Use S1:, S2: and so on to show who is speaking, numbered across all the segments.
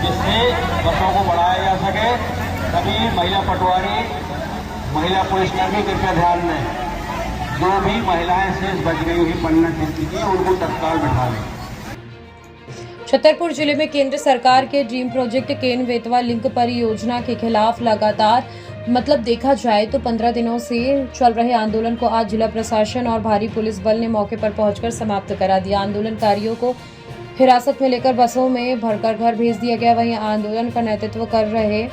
S1: जिससे बसों को बढ़ाया जा सके। सभी महिला पटवारी, महिला पुलिसकर्मी कृपया ध्यान दें, जो भी महिलाएं शेष बच गई हुई पन्ना खेती की उनको तत्काल बिठा लें।
S2: छतरपुर जिले में केंद्र सरकार के dream project Ken Betwa link परियोजना के खिलाफ लगातार देखा जाए तो 15 दिनों से चल रहे आंदोलन को आज जिला प्रशासन और भारी पुलिस बल ने मौके पर पहुंचकर समाप्त करा दिया। आंदोलनकारियों को हिरासत में लेकर बसों में भरकर घर भेज दिया गया। वहीं आंदोलन का नेतृत्व कर रहे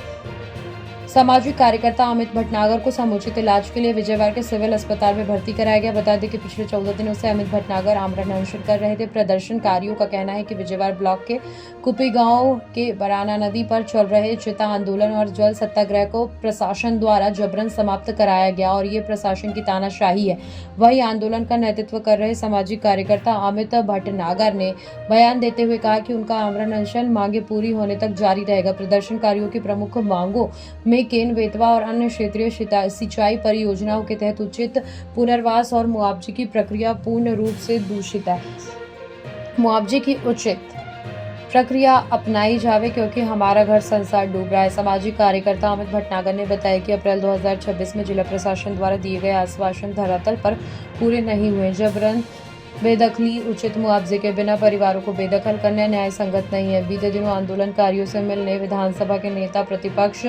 S2: सामाजिक कार्यकर्ता अमित भटनागर को समुचित इलाज के लिए विजयवाड़ा के सिविल अस्पताल में भर्ती कराया गया। बता दें कि पिछले 14 दिनों से अमित भटनागर आमरण अनशन कर रहे थे। प्रदर्शनकारियों का कहना है कि विजयवाड़ा ब्लॉक के कुपी गांव के बराना नदी पर चल रहे चिता आंदोलन और जल सत्याग्रह को प्रशासन द्वारा जबरन समाप्त कराया गया और ये प्रशासन की तानाशाही है। वही आंदोलन का नेतृत्व कर रहे सामाजिक कार्यकर्ता अमित भटनागर ने बयान देते हुए कहा कि उनका आमरण अनशन मांगे पूरी होने तक जारी रहेगा। प्रदर्शनकारियों की प्रमुख मांगों में केन बेतवा और अन्य क्षेत्रीय सिंचाई परियोजनाओं के तहत उचित पुनर्वास और मुआवजे की प्रक्रिया पूर्ण रूप से दूषित है। मुआवजे की उचित प्रक्रिया अपनाई जावे क्योंकि हमारा घर संसार डूब रहा है। सामाजिक कार्यकर्ता अमित भटनागर ने बताया कि अप्रैल 2026 में जिला प्रशासन द्वारा दिए गए आश्वासन धरातल पर पूरे नहीं हुए। जबरन बेदखली उचित मुआवजे के बिना परिवारों को बेदखल करना न्याय संगत नहीं है। बीते दिनों आंदोलनकारियों से मिलने विधानसभा के नेता प्रतिपक्ष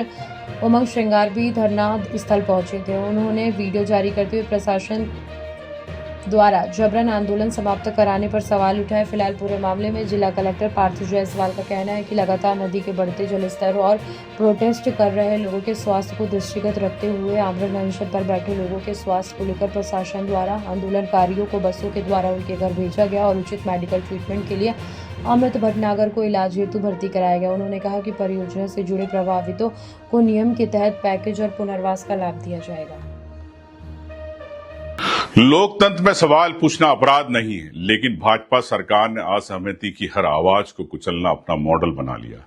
S2: उमंग श्रृंगार भी धरना स्थल पहुंचे थे। उन्होंने वीडियो जारी करते हुए प्रशासन द्वारा जबरन आंदोलन समाप्त कराने पर सवाल उठाए। फिलहाल पूरे मामले में जिला कलेक्टर पार्थ जायसवाल का कहना है कि लगातार नदी के बढ़ते जलस्तर और प्रोटेस्ट कर रहे लोगों के स्वास्थ्य को दृष्टिगत रखते हुए आमरण अनशन पर बैठे लोगों के स्वास्थ्य को लेकर प्रशासन द्वारा आंदोलनकारियों को बसों के द्वारा उनके घर भेजा गया और उचित मेडिकल ट्रीटमेंट के लिए अमित भटनागर को इलाज हेतु भर्ती कराया गया। उन्होंने कहा कि परियोजना से जुड़े प्रभावितों को नियम के तहत पैकेज और पुनर्वास का लाभ दिया जाएगा।
S3: लोकतंत्र में सवाल पूछना अपराध नहीं है, लेकिन भाजपा सरकार ने असहमति की हर आवाज को कुचलना अपना मॉडल बना लिया।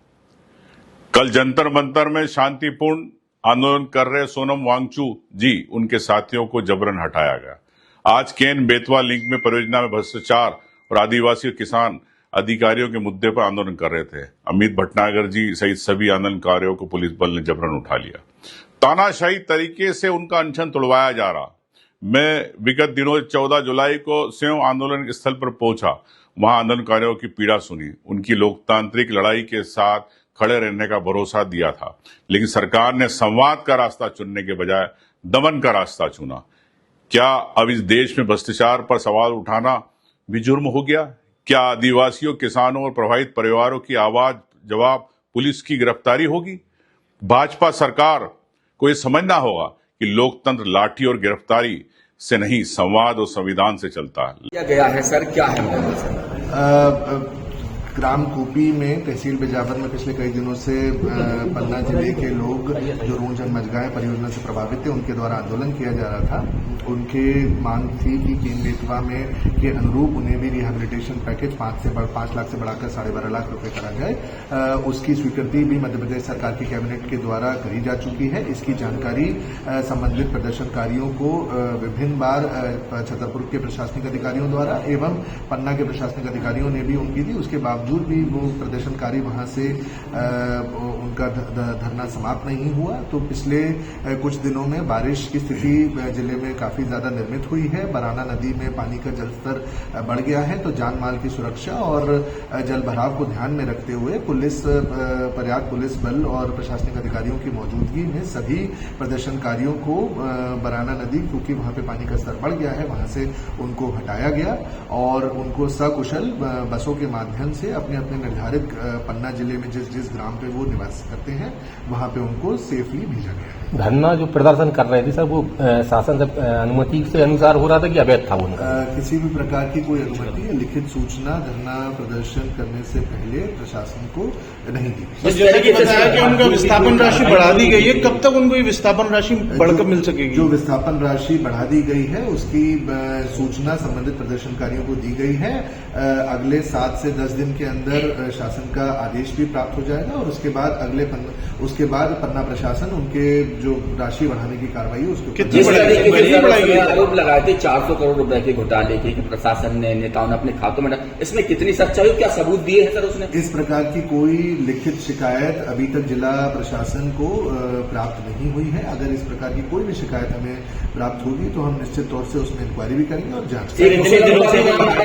S3: कल जंतर मंतर में शांतिपूर्ण आंदोलन कर रहे सोनम वांगचू जी उनके साथियों को जबरन हटाया गया। आज केन बेतवा लिंक में परियोजना में भ्रष्टाचार और आदिवासी और किसान अधिकारियों के मुद्दे पर आंदोलन कर रहे थे। अमित भटनागर जी सहित सभी आंदोलनकारियों को पुलिस बल ने जबरन उठा लिया। तानाशाही तरीके से उनका अनशन तोड़वाया जा रहा। मैं विगत दिनों 14 जुलाई को स्वयं आंदोलन स्थल पर पहुंचा, वहां आंदोलनकारियों की पीड़ा सुनी, उनकी लोकतांत्रिक लड़ाई के साथ खड़े रहने का भरोसा दिया था। लेकिन सरकार ने संवाद का रास्ता चुनने के बजाय दमन का रास्ता चुना। क्या अब इस देश में भ्रष्टाचार पर सवाल उठाना भी जुर्म हो गया? क्या आदिवासियों, किसानों और प्रभावित परिवारों की आवाज जवाब पुलिस की गिरफ्तारी होगी? भाजपा सरकार को यह समझना होगा कि लोकतंत्र लाठी और गिरफ्तारी से नहीं, संवाद और संविधान से चलता है।
S4: क्या गया है सर, क्या है
S5: ग्राम कूपी में तहसील बिजावर में पिछले कई दिनों से पन्ना जिले के लोग जो रूंज मजगाह परियोजना से प्रभावित थे उनके द्वारा आंदोलन किया जा रहा था। उनके मांग थी कि केन बेतवा में के अनुरूप उन्हें भी रिहेबिलिटेशन पैकेज 5 लाख से बढ़ाकर 12.5 लाख रुपए करा जाए। उसकी स्वीकृति भी मध्य प्रदेश सरकार की कैबिनेट के द्वारा करी जा चुकी है। इसकी जानकारी संबंधित प्रदर्शनकारियों को विभिन्न बार छतरपुर के प्रशासनिक अधिकारियों द्वारा एवं पन्ना के प्रशासनिक अधिकारियों ने भी उनकी दी। उसके बावजूद भी वो प्रदर्शनकारी वहां से उनका धरना समाप्त नहीं हुआ। तो पिछले कुछ दिनों में बारिश की स्थिति जिले में काफी ज्यादा निर्मित हुई है। बराना नदी में पानी का जलस्तर बढ़ गया है। तो जान माल की सुरक्षा और जल भराव को ध्यान में रखते हुए पर्याप्त पुलिस बल और प्रशासनिक अधिकारियों की मौजूदगी में सभी प्रदर्शनकारियों को बराना नदी, क्योंकि वहां पे पानी का स्तर बढ़ गया है, वहां से उनको हटाया गया और उनको सकुशल बसों के माध्यम से अपने अपने निर्धारित पन्ना जिले में जिस जिस ग्राम पे वो निवास करते हैं वहां पे उनको सेफली भेजा गया है।
S6: धरना जो प्रदर्शन कर रहे थे सर वो शासन से अनुमति से अनुसार हो रहा था कि अवैध था उनका?
S5: किसी भी प्रकार की कोई अनुमति या लिखित सूचना धरना प्रदर्शन करने से पहले प्रशासन को नहीं दी।
S7: जैसे कि बताया कि उनका विस्थापन राशि बढ़ा दी गई है, कब तक उनको ये विस्थापन राशि बढ़कर मिल सकेगी?
S5: जो विस्थापन राशि बढ़ा दी गई है उसकी सूचना संबंधित प्रदर्शनकारियों को दी गई है। अगले 7 से 10 दिन के अंदर शासन का आदेश भी प्राप्त हो जाएगा और उसके बाद पन्ना प्रशासन उनके जो राशि बढ़ाने की कार्रवाई है उसको
S7: कितनी बढ़ाई?
S4: आरोप लगाए थे 400 करोड़ रुपए के घोटाले के कि प्रशासन ने नेताओं ने अपने खातों में इसमें कितनी सच्चाई हो, क्या सबूत दिए हैं सर उसने?
S5: इस प्रकार की कोई लिखित शिकायत अभी तक जिला प्रशासन को प्राप्त नहीं हुई है। अगर इस प्रकार की कोई भी शिकायत हमें प्राप्त होगी तो हम निश्चित तौर से उसमें इंक्वायरी भी करेंगे और जांच करेंगे।